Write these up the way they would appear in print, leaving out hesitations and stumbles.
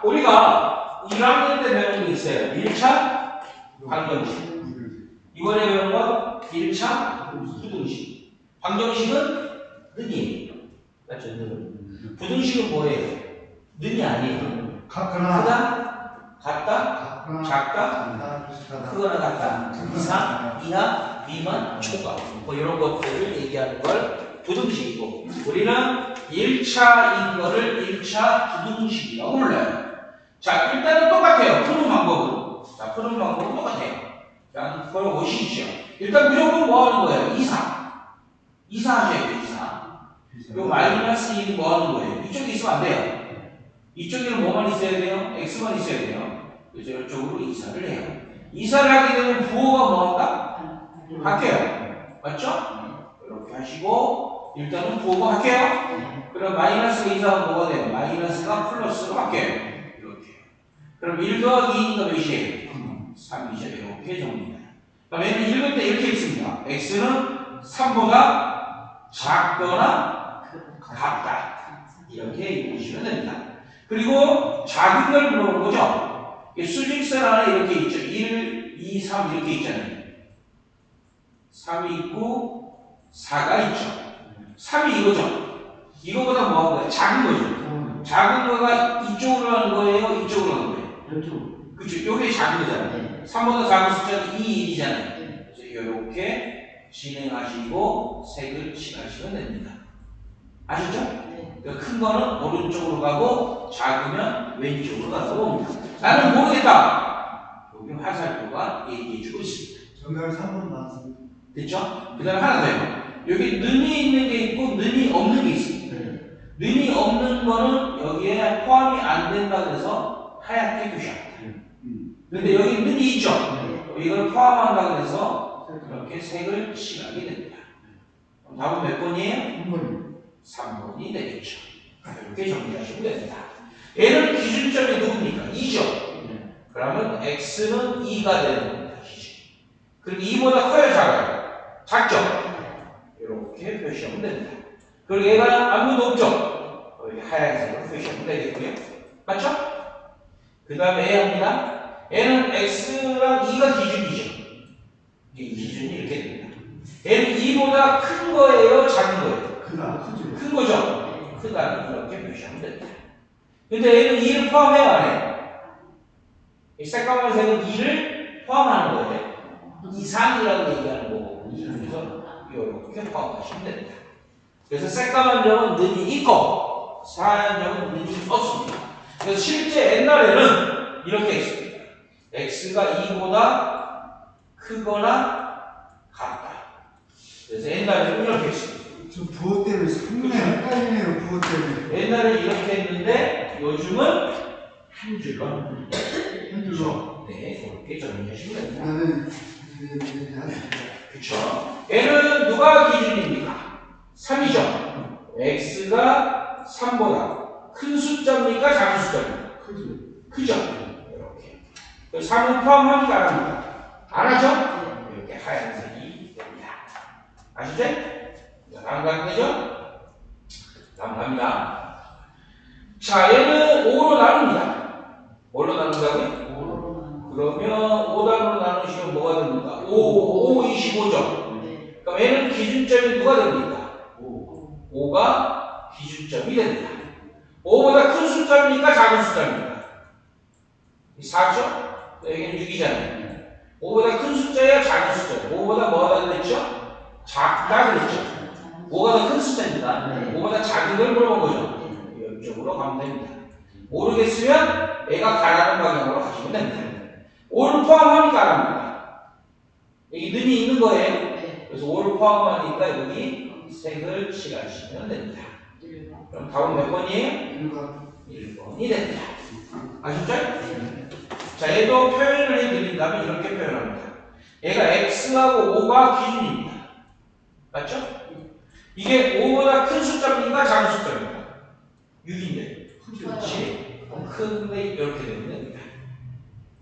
우리가 1학년 때 배운 게 있어요. 1차 방정식. 이번에 배운 건 1차 부등식. 방정식은 는이에요. 맞죠? 는. 부등식은 뭐예요? 는이 아니에요. 같거나 크다, 같다, 작다, 크거나 같다, 이상, 이하, 미만, 초과. 뭐 이런 것들을 얘기하는 걸 부등식이고, 우리는 1차인 거를 1차 부등식이라고 불러요. 자, 일단은 똑같아요. 푸는 방법은. 자, 푸는 방법은 똑같아요. 자, 그걸 보시죠. 일단 무조건 뭐 하는 거예요? 이사. 이사 하셔야 돼요, 이사. 요 마이너스 1이 뭐 하는 거예요? 이쪽에 있으면 안 돼요. 이쪽에는 뭐만 있어야 돼요? x만 있어야 돼요. 그래서 이쪽으로 이사를 해요. 이사를 하게 되면 부호가 뭐한다? 바뀌어요. 맞죠? 이렇게 하시고, 일단은 부호가 바뀌어요. 그럼 마이너스가 이사하면 뭐가 돼요? 마이너스가 플러스로 바뀌어요. 이렇게. 그럼 1 더하기 2니까 몇이에요? 3이죠. 이렇게 정리해요. 그럼 얘는 읽을 때 이렇게 있습니다. x는 3보다 작거나 같다. 이렇게 읽으시면 됩니다. 그리고 작은 걸 물어보는 거죠. 수직선 안에 이렇게 있죠. 1, 2, 3 이렇게 있잖아요. 3이 있고 4가 있죠. 3이 이거죠. 이거보다 뭐한 거예요? 작은 거죠. 작은 거가 이쪽으로 하는 거예요? 이쪽으로 하는 거예요? 그렇죠. 이게 작은 거잖아요. 3보다 작은 숫자는 2, 1이잖아요. 그래서 이렇게 진행하시고 색을 칠하시면 됩니다. 아시죠? 큰 거는 오른쪽으로 가고 작으면 왼쪽으로 가서 옵니다. 나는 모르겠다. 여기 화살표가 얘기해주고 있습니다. 정답이 3번 맞습니다. 됐죠? 그 다음에 하나 더요. 여기 는이 있는 게 있고 는이 없는 게 있습니다. 는이 없는 거는 여기에 포함이 안 된다 그래서 하얗게 표시합니다. 근데 여기 는이 있죠? 이걸 포함한다 그래서 이렇게 색을 칠하게 됩니다. 그럼 답은 몇 번이에요? 3번. 3번이 되겠죠. 이렇게 정리하시면 됩니다. 얘는 기준점이 누굽니까? 2죠. 그러면 x는 2가 되는 겁니다. 그리고 2보다 커요, 작아요? 작죠? 이렇게 표시하면 됩니다. 그리고 얘가 아무것도 없죠? 이렇게 하얀색으로 표시하면 되겠고요. 맞죠? 그 다음에 A 합니다. 얘는 x랑 2가 기준이죠. 이 기준이 이렇게 됩니다. 얘는 2보다 큰 거예요, 작은 거예요? 큰 거죠? 크다는 이렇게 표시하면 됩니다. 근데 얘는 2를 포함해요, 안 해요? 이 새까만 색은 2를 포함하는 거예요. 이상이라고 얘기하는 거고, 그래서 이렇게 포함하시면 됩니다. 그래서 새까만 점은 는이 있고, 사한 점은 는이 없습니다. 그래서 실제 옛날에는 이렇게 했습니다. x가 2보다 크거나 같다. 그래서 옛날에는 이렇게 했습니다. 저 부호 때문에 상당히 헷갈리네요. 부호 때문에. 옛날에 이렇게 했는데 요즘은 한 줄로 한 줄로. 네, 그렇게 정리하시면 됩니다. 나는 그렇죠. 얘는 누가 기준입니까? 3이죠. x가 3보다 큰 숫자입니까? 작은 숫자입니까? 크죠. 이렇게. 3은 포함하니까 안 합니다. 안 하죠? 이렇게 하얀색이 됩니다. 아시죠? 다음 가는 거죠? 다음 갑니다. 자, 얘는 5로 나눕니다. 뭘로 나눈다고요? 5로. 그러면 5단으로 나누시면 뭐가 됩니까? 5, 25죠? 그럼 얘는 기준점이 누가 됩니까? 5가 기준점이 됩니다. 5보다 큰 숫자입니까? 작은 숫자입니까? 4죠? 여기는 6이잖아요. 5보다 큰 숫자야? 작은 숫자야? 5보다 뭐가 그랬죠? 작다 그랬죠? 5가 더 큰 숫자입니다. 5보다 작은 걸 물어본 거죠. 이쪽으로 가면 됩니다. 모르겠으면 얘가 가라는 방향으로 가시면 됩니다. 5를 포함하니까 안 합니다. 여기 는이 있는 거예요. 그래서 5를 포함하니까 여기 색을 칠하시면 됩니다. 그럼 답은 몇 번이에요? 1번이 됩니다. 아셨죠? 자, 얘도 표현을 해드린다면 이렇게 표현합니다. 얘가 x하고 5가 기준입니다. 맞죠? 이게 5보다 큰 숫자입니까? 작은 숫자입니까? 6인데. 그렇지? 큰데 이렇게 되면 됩니다.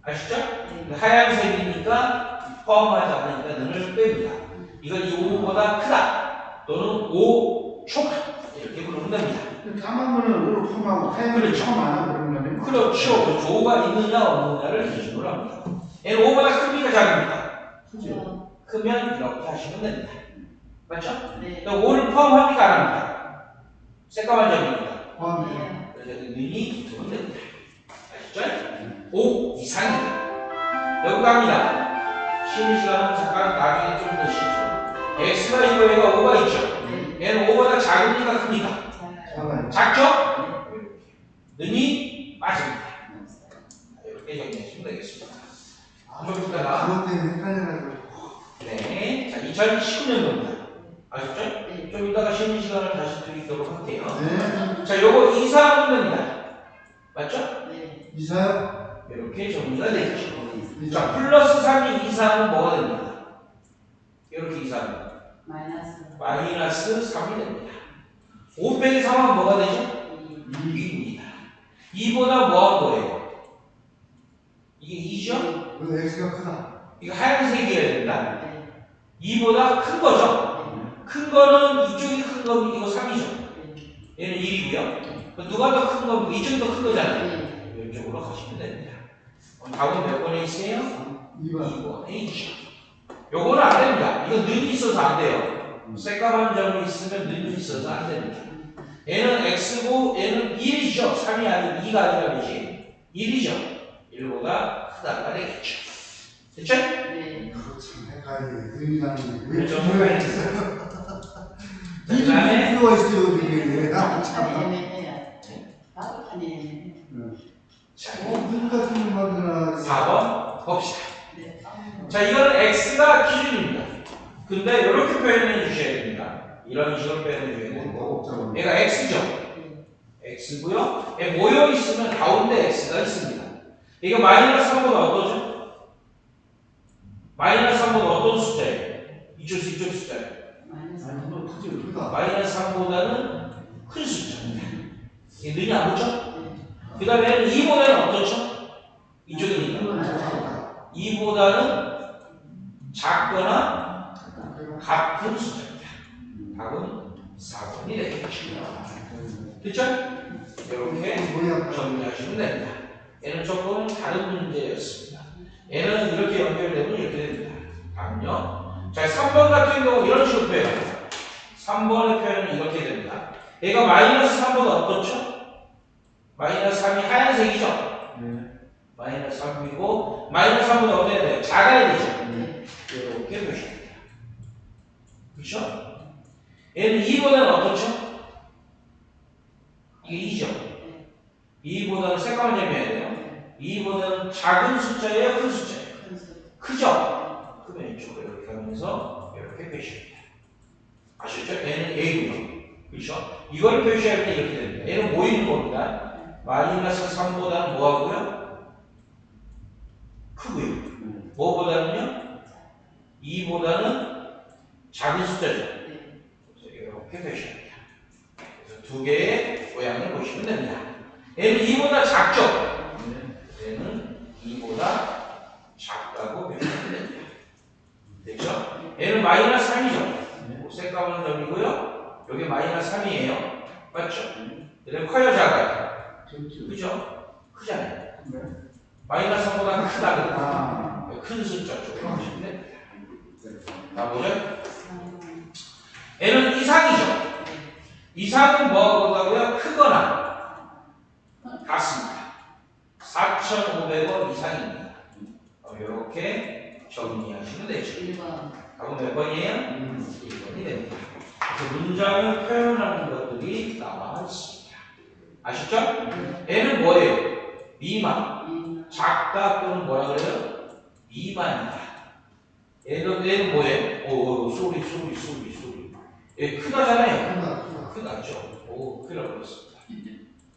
아시죠? 하얀색이니까 포함하지 않으니까 능을 뺍니다. 이건 이 5보다 크다. 또는 5 초과. 이렇게 부르면 됩니다. 까만 거는 5로 포함하고 하얀 거는 그렇죠. 포함 안 하고 그런 거네요. 그렇죠. 조가 있느냐 없느냐를 기준으로 합니다. 얘는 5보다 큽니까 작습니까? 크죠. 크면 이렇게 하시면 됩니다. 맞죠? 네. 5를 포함합니까 안 합니까? 새까만 점입니다. 포함해요. 그래서 눈이 붙으면 됩니다. 아시죠? 5 이상이다. 여기 갑니다. 쉬는 시간은 잠깐 나중에 좀 더 쉬죠. x가 있고 얘가 5가 있죠. 얘는 5보다 작으니까 큽니까? 작아요. 작죠? 눈이 빠집니다. 이렇게 정리하시면 되겠습니다. 좀 이따가 그것 때문에 헷갈려가지고. 네, 자 2019년도입니다. 아셨죠? 좀 이따가 쉬는 시간을 다시 드리도록 할게요. 네. 자, 요거 이사분면입니다. 맞죠? 네. 이사요? 이렇게 정리가 되죠. 자, 이사. 플러스 3이 이사하면 뭐가 됩니까? 이렇게 이사하면 마이너스 3이 됩니다. 5 빼기 3하면 뭐가 되죠? 2입니다. 2보다 뭐한 거예요? 이게 2죠? 그 X가 크다. 이거 하얀색이어야 된다. 2보다 큰 거죠? 큰 거는 이쪽이 큰 거면 이거 3이죠? 얘는 1이고요. 누가 더 큰 거면 이쪽이 더 큰 거잖아요. 이쪽으로 가시면 됩니다. 그럼 답은 몇 번에 있어요? 2번. 2번에 있죠. 요거는 안 됩니다. 이거 눈이 있어서 안 돼요. 새까만 점이 있으면 눈이 있어서 안 됩니다. 얘는 x고 얘는 1이죠. 3이 아니고 2가 아니라지 1이죠. 1보다 크다가 되겠죠. 됐죠? 그거 참 헷갈려요. 의미라는 게. 왜 그렇죠. 중요가 있어요? 그 다음에 필요가 있어요, 이게. 아, 참. 자, 눈 같은 것만으로 4번 봅시다. 자, 이거는 x가 기준입니다. 근데 이렇게 표현해 주셔야 됩니다. 이런 식으로 표현해 주셔야 되고 얘가 x죠. x고요. 얘 모여 있으면 가운데 x가 있습니다. 이거 마이너스 3보다 어떠죠? 마이너스 3보다 어떤 숫자예요? 이쪽 숫자예요. 마이너스 3보다는 큰 숫자입니다. 이게 능이 안 붙죠? 그 다음에 2보다는 어떻죠? 이쪽이니까 2보다는 작거나 같은 숫자입니다. 답은 4번이 되겠죠. 됐죠? 이렇게 정리하시면 됩니다. 얘는 조금 다른 문제였습니다. 얘는 이렇게 연결되면 이렇게 됩니다. 다음요. 자, 3번 같은 경우 이런 식으로 표현합니다. 3번의 표현은 이렇게 됩니다. 얘가 마이너스 3보다 어떻죠? 마이너스 3이 하얀색이죠? 마이너스 3이고 마이너스 3보다 어떻게 해야 돼요? 작아야 되죠? 이렇게 표시합니다. 그렇죠? 얘는 2보다는 어떻죠? 이게 2죠? 2보다는 새까만 점이어야 돼요. 2보다는 작은 숫자예요? 큰 숫자예요? 크죠? 그러면 이쪽으로 이렇게 하면서 이렇게 표시합니다. 아시죠? 얘는 A고요. 그렇죠? 이걸 표시할 때 이렇게 됩니다. 얘는 모이는 겁니다. 마이너스 3보다는 뭐하고요? 크고요. 뭐보다는요? 2보다는 작은 숫자죠. 이렇게 표시합니다. 그래서 두 개의 모양을 보시면 됩니다. 얘는 2보다 작죠? 얘는 2보다 작다고 표시하면 됩니다. 됐죠? 얘는 마이너스 3이죠? 새까만 점이고요. 여기 마이너스 3이에요. 맞죠? 얘는 커요, 작아요? 그죠? 크잖아요. 마이너스 3보다 크다. 큰 숫자 쪽으로 하시면 됩니다. 자, 보죠? 얘는 이상이죠? 이상은 뭐하고요? 크거나 같습니다. 4,500원 이상입니다. 이렇게 정리하시면 되죠. 답은 몇 번이에요? 1번이 됩니다. 그래서 문장을 표현하는 것들이 나와 있습니다. 아시죠? 얘는 뭐예요? 미만. 작다 또는 뭐라 그래요? 미만이다. 얘는 뭐예요? 오, 소리. 얘 크다잖아요. 크다죠. 오, 큰일 날 뻔했습니다.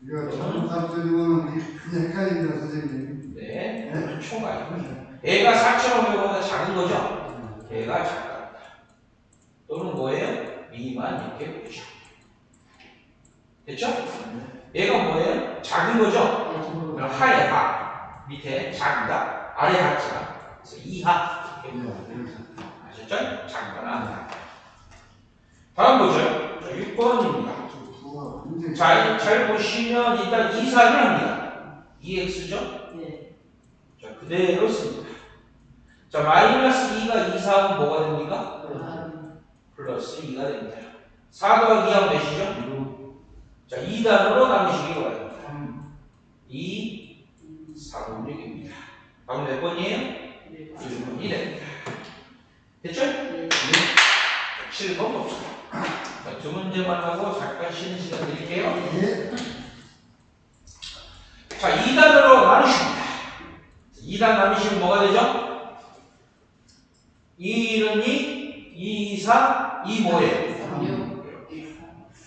이거 잘못 사람들이면 그냥 헷갈린다, 선생님. 네, 그건 초과입니다. 얘가 4,500원보다 작은 거죠? 얘가 작다. 또는 뭐예요? 미만 이렇게 보죠. 됐죠? 얘가 뭐예요? 작은 거죠? 그럼 하에 하. 밑에 작다. 아래 하자. 그래서 이하. 아셨죠? 작거나. 다음 보죠. 6번입니다. 자, 잘 보시면 일단 이사를 합니다. 2x죠? 네. 자, 그대로 씁니다. 자, 마이너스 2가 2, 4하면 뭐가 됩니까? 플러스 2가 됩니다. 4 더하기 2하면 몇이죠? 자, 2단으로 나누시기 바랍니다. 2, 4분 6입니다. 답은 몇 번이에요? 1번이 됩니다. 됐죠? 7번 봅시다. 자, 두 문제만 하고 잠깐 쉬는 시간 드릴게요. 예. 자, 2단으로 나누십니다. 2단 나누시면 뭐가 되죠? 2는 2, 2, 4, 2 뭐예요?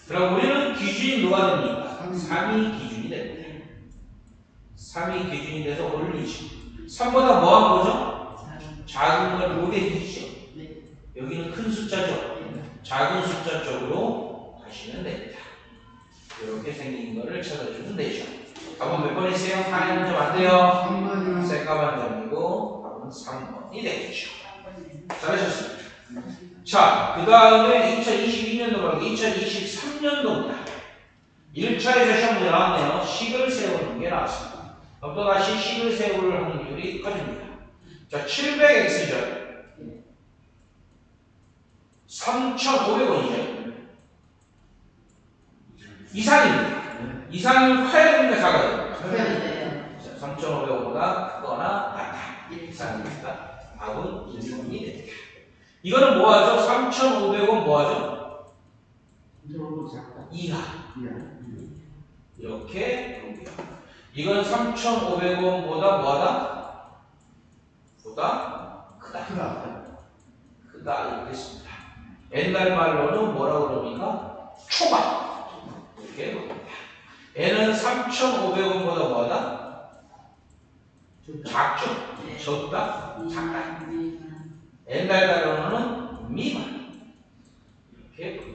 그럼 우리는 기준이 누가 됩니까? 3이 기준이 됩니다. 3이 기준이 돼서 올리지. 3보다 뭐한 거죠? 작은 걸 모델이죠. 여기는 큰 숫자죠. 작은 숫자 쪽으로 가시면 됩니다. 이렇게 생긴 거를 찾아주면 되죠. 답은 몇 번 했어요? 4의 점 안 돼요. 3번이요. 새까만 점이고 답은 3번이 되겠죠. 잘하셨습니다. 자, 그 다음에 2022년도 말고 2023년도입니다. 1차에서 시험 문제 나왔네요. 식을 세우는 게 나왔습니다. 그럼 또 다시 식을 세울 확률이 커집니다. 자, 700x죠. 3,500원이죠. 이상입니다. 이상은 커야 됩니다, 작아야 됩니다. 3,500원보다 크거나 같다. 이상이니까 답은 1번이 됩니다. 이거는 뭐하죠? 3,500원 뭐하죠? 이하. 이렇게 보고요. 이건 3,500원보다 뭐하다? 보다 크다. 크다 이렇게 했습니다. 옛날 말로는 뭐라고 그럽니까? 초밥. 이렇게 봅니다. 얘는 3,500원보다 뭐하다? 작죠? 적다? 작다. 옛날 단어는 미만. 이렇게 봅니다.